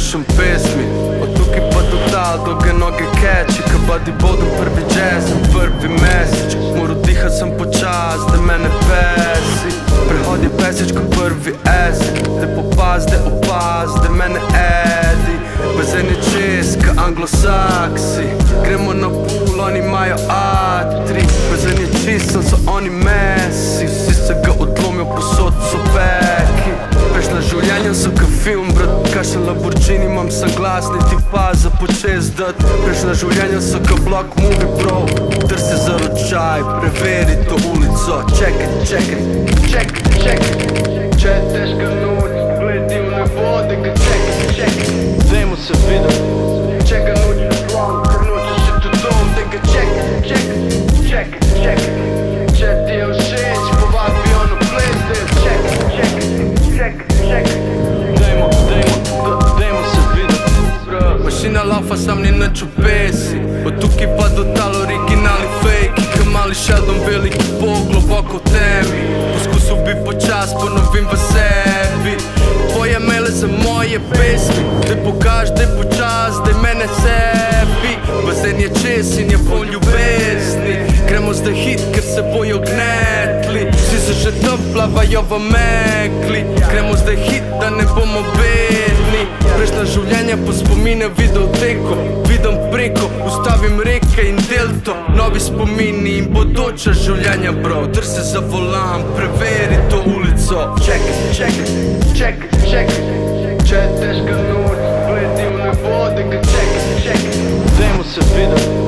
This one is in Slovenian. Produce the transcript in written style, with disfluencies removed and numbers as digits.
pišem pesmi. Od tukaj pa do tal, dolge noge catchy, ka bodybuilding prvi jazz in prvi message. Moral dihat sem počas, da me ne pesi. Prehod je pesič ko prvi acid, da popaz, da opaz, da me ne edi. Bazen je čez, ka anglosaksi. Gremo na pool, oni imajo atri. Bazen je čist, so oni mesi. Vsi se ga odlomijo, posod so peki. Prejšnja življenja so ka film, brat. Kašen Lamborghini imam saglasni, ti pa za počez dat. Prejšnja življenja so ka block movie, bro. Drsi za ročaj, preveri to ulico. Čekaj, čekaj, čekaj, čekaj. Če je težka noč, gledi v nebo, da ga čekaj, čekaj. Dajmo se videti, če ga noč slom, ker noče še tu dom, da ga čekaj, čekaj, čekaj, čekaj. Če ti je všeč, povabi ono place, da je čekaj, čekaj, čekaj, čekaj. Dajmo se videti. Mašina laufa, sam ni nič v pesi. Od tukaj pa do tal originali fejki, ka mali Sheldon, veliki bog, globoko v temi. Poskusil bi počas, ponovim v sebi. Tvoje maile za moje pesmi, da pokaž, da je počas, da je mene sebi. Bazen je čez in je poln ljubezni. Gremo zdaj hit, ker se bojo gnetli. Vsi se že tam plavajo v megli. Gremo zdaj hit, da ne bomo bedni. Prejšnja življenja po spomine videl teko. Vidim preko, ustavim reke in delto. Novi spomini in bodoča življenja, bro. Drsi za volan, preveri to ulico. Čekaj, čekaj, čekaj, čekaj. Če je težka noč, gledi v nebo, da ga čekaj, čekaj. Dajmo se videti.